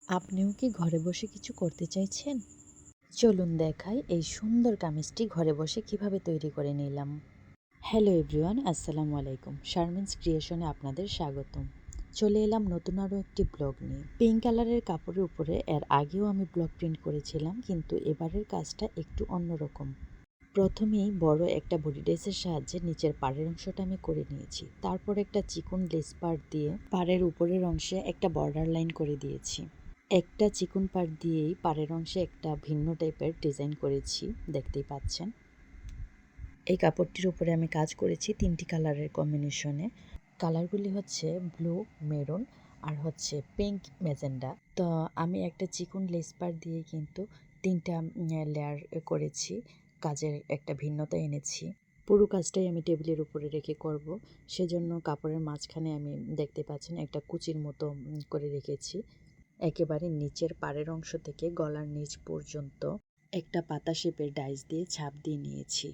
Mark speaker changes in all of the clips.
Speaker 1: আপনিও কি ঘরে বসে কিছু করতে চাইছেন? চলুন দেখাই এই সুন্দর কামিজটি ঘরে বসে কিভাবে তৈরি করে নিলাম। হ্যালো এভরিওয়ান, আসসালামু আলাইকুম। শারমিনস ক্রিয়েশনে আপনাদের স্বাগতম। চলে এলাম নতুন আরও একটি ব্লগ নিয়ে। পিঙ্ক কালারের কাপড়ের উপরে এর আগেও আমি ব্লগ প্রিন্ট করেছিলাম, কিন্তু এবারের কাজটা একটু অন্যরকম। প্রথমেই বড় একটা বডি ড্রেসের সাহায্যে নিচের পাড়ের অংশটা আমি করে নিয়েছি। তারপর একটা চিকন লেস পার্ট দিয়ে পাড়ের উপরের অংশে একটা বর্ডার লাইন করে দিয়েছি। একটা চিকন পাড় দিয়েই পাড়ের অংশে একটা ভিন্ন টাইপের ডিজাইন করেছি, দেখতেই পাচ্ছেন। এই কাপড়টির উপরে আমি কাজ করেছি 3টি কালারের কম্বিনেশনে। কালারগুলি হচ্ছে ব্লু, মেরুন আর হচ্ছে পিঙ্ক, ম্যাজেন্ডা। তো আমি একটা চিকন লেস পাড় দিয়ে কিন্তু 3টা লেয়ার করেছি, কাজের একটা ভিন্নতা এনেছি। পুরো কাজটাই আমি টেবিলের উপরে রেখে করব, সেজন্য কাপড়ের মাঝখানে আমি দেখতে পাচ্ছেন একটা কুচির মতো করে রেখেছি। একেবারে নিচের পাড়ের অংশ থেকে গলার নিচ পর্যন্ত একটা পাতা শেপের ডাইস দিয়ে ছাপ দিয়ে নিয়েছি।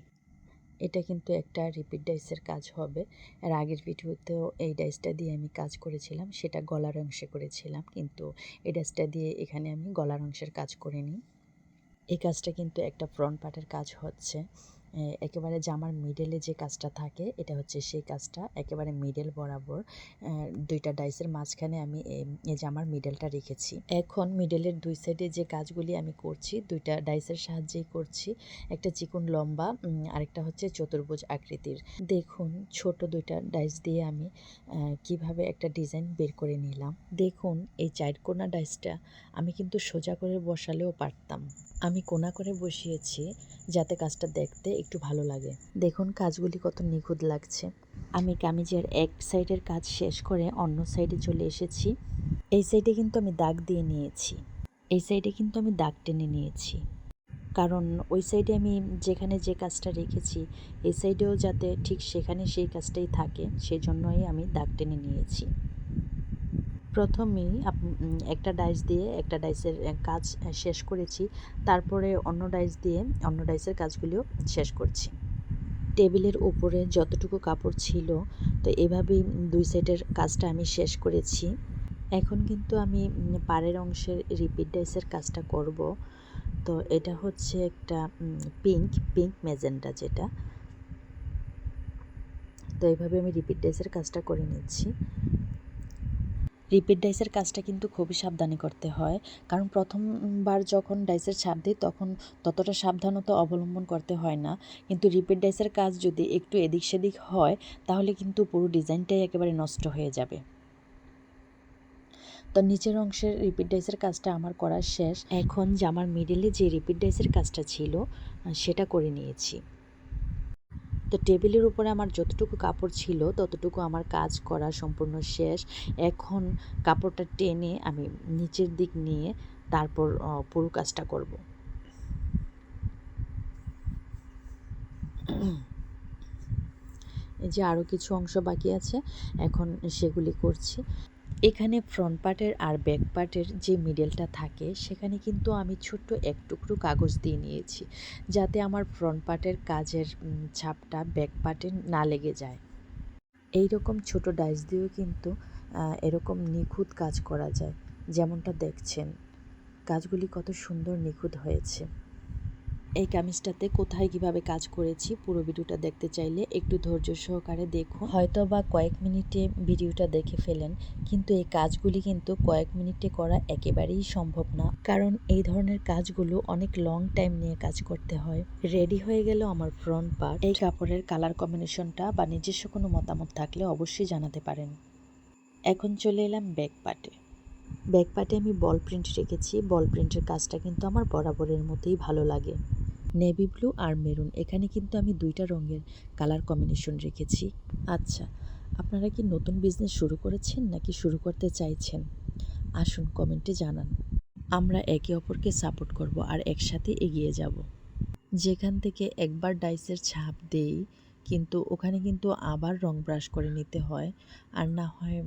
Speaker 1: এটা কিন্তু একটা রিপিট ডাইসের কাজ হবে। এর আগের ভিডিওতেও এই ডাইসটা দিয়ে আমি কাজ করেছিলাম, সেটা গলার অংশে করেছিলাম, কিন্তু এই ডাইসটা দিয়ে এখানে আমি গলার অংশের কাজ করিনি। এই কাজটা কিন্তু একটা ফ্রন্ট পার্টের কাজ হচ্ছে। একেবারে জামার মিডলে যে কাজটা থাকে এটা হচ্ছে সেই কাজটা, একেবারে মিডল বরাবর 2টা ডাইসের মাঝখানে আমি এই জামার মিডলটা রেখেছি। এখন মিডলের 2 সাইডে যে কাজগুলি আমি করছি 2টা ডাইসের সাহায্যেই করছি। একটা চিকন লম্বা, আরেকটা হচ্ছে চতুর্ভুজ আকৃতির। দেখুন ছোট 2টা ডাইস দিয়ে আমি কিভাবে একটা ডিজাইন বের করে নিলাম। দেখুন এই 4 কোণা ডাইসটা আমি কিন্তু সোজা করে বসালেও পারতাম। আমি কোণা করে বসিয়েছি যাতে কাজটা দেখতে একটু ভালো লাগে। দেখুন কাজগুলি কত নিখুঁত লাগছে। আমি কামিজের এক সাইডের কাজ শেষ করে অন্য সাইডে চলে এসেছি। এই সাইডে কিন্তু আমি দাগ দিয়ে নিয়েছি, এই সাইডে কিন্তু আমি দাগ টেনে নিয়েছি, কারণ ওই সাইডে আমি যেখানে যে কাজটা রেখেছি এই সাইডেও যাতে ঠিক সেখানে সেই কাজটাই থাকে, সেই জন্যই আমি দাগ টেনে নিয়েছি। প্রথমেই একটা ডাইস দিয়ে একটা ডাইসের কাজ শেষ করেছি, তারপরে অন্য ডাইস দিয়ে অন্য ডাইসের কাজগুলিও শেষ করছি। টেবিলের উপরে যতটুকু কাপড় ছিল তো এভাবেই 2 সেটের কাজটা আমি শেষ করেছি। এখন কিন্তু আমি পাড়ের অংশের রিপিট ডাইসের কাজটা করব। তো এটা হচ্ছে একটা পিঙ্ক ম্যাজেন্টা যেটা। তো এইভাবে আমি রিপিট ডাইসের কাজটা করে নিচ্ছি। রিপিট ডাইসের কাজটা কিন্তু খুবই সাবধানে করতে হয়, কারণ প্রথমবার যখন ডাইসের ছাপ দিই তখন ততটা সাবধানতা অবলম্বন করতে হয় না, কিন্তু রিপিট ডাইসের কাজ যদি একটু এদিক সেদিক হয় তাহলে কিন্তু পুরো ডিজাইনটাই একেবারে নষ্ট হয়ে যাবে। তো নিচের অংশের রিপিট ডাইসের কাজটা আমার করা শেষ। এখন জামার মিডলে যে রিপিট ডাইসের কাজটা ছিল সেটা করে নিয়েছি। তো টেবিলের উপরে আমার যতটুকু কাপড় ছিল ততটুকু আমার কাজ করা সম্পূর্ণ শেষ। এখন কাপড়টা টেনে আমি নিচের দিক নিয়ে তারপর পুরো কাজটা করব। এই যে আরও কিছু অংশ বাকি আছে, এখন সেগুলি করছি। এখানে ফ্রন্ট পার্টের আর ব্যাক পার্টের যে মিডলটা থাকে সেখানে কিন্তু আমি ছোট্ট এক টুকরো কাগজ দিয়ে নিয়েছি, যাতে আমার ফ্রন্ট পার্টের কাজের ছাপটা ব্যাক পার্টে না লেগে যায়। এই রকম ছোট ডাইস দিয়েও কিন্তু এরকম নিখুঁত কাজ করা যায়, যেমনটা দেখছেন কাজগুলি কত সুন্দর নিখুঁত হয়েছে। এই কামিজটাতে কোথায় কিভাবে কাজ করেছি পুরো ভিডিওটা দেখতে চাইলে একটু ধৈর্য সহকারে দেখুন। হয়তো বা কয়েক মিনিটে ভিডিওটা দেখে ফেলেন, কিন্তু এই কাজগুলি কিন্তু কয়েক মিনিটে করা একেবারেই সম্ভব না, কারণ এই ধরনের কাজগুলো অনেক লং টাইম নিয়ে কাজ করতে হয়। রেডি হয়ে গেল আমার ফ্রন্ট পার্ট। এই কাপড়ের কালার কম্বিনেশনটা বা নিজস্ব কোনো মতামত থাকলে অবশ্যই জানাতে পারেন। এখন চলে এলাম ব্যাক পার্টে। ব্যাক পার্টে আমি বল প্রিন্ট রেখেছি। বল প্রিন্টের কাজটা কিন্তু আমার বরাবরের মতোই ভালো লাগে। নেভি ব্লু আর মেরুন, এখানে কিন্তু আমি 2টা রঙের কালার কম্বিনেশন রেখেছি। আচ্ছা, আপনারা কি নতুন বিজনেস শুরু করেছেন নাকি শুরু করতে চাইছেন? আসুন কমেন্টে জানান। আমরা একে অপরকে সাপোর্ট করব আর একসাথে এগিয়ে যাব। যেখান থেকে একবার ডাইসের ছাপ দেই কিন্তু ওখানে কিন্তু আবার রং ব্রাশ করে নিতে হয়, আর না হয়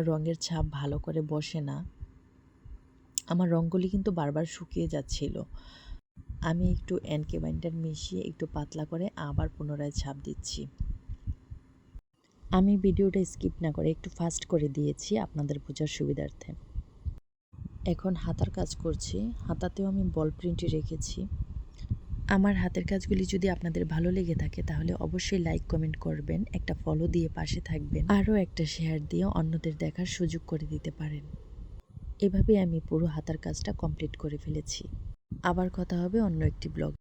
Speaker 1: রঙের ছাপ ভালো করে বসে না। আমার রঙগুলি কিন্তু বারবার শুকিয়ে যাচ্ছিল। আমি একটু এনকে বাইন্ডার মিশিয়ে একটু পাতলা করে আবার পুনরায় ছাপ দিচ্ছি। আমি ভিডিওটা স্কিপ না করে একটু ফাস্ট করে দিয়েছি আপনাদের বোঝার সুবিধার্থে। এখন হাতার কাজ করছি। হাতাতেও আমি বল প্রিন্টই রেখেছি। আমার হাতের কাজগুলি যদি আপনাদের ভালো লেগে থাকে তাহলে অবশ্যই লাইক কমেন্ট করবেন, একটা ফলো দিয়ে পাশে থাকবেন, আরও একটা শেয়ার দিয়ে অন্যদের দেখার সুযোগ করে দিতে পারেন। এভাবে আমি পুরো হাতার কাজটা কমপ্লিট করে ফেলেছি। আবার কথা হবে অন্য একটি ব্লগ।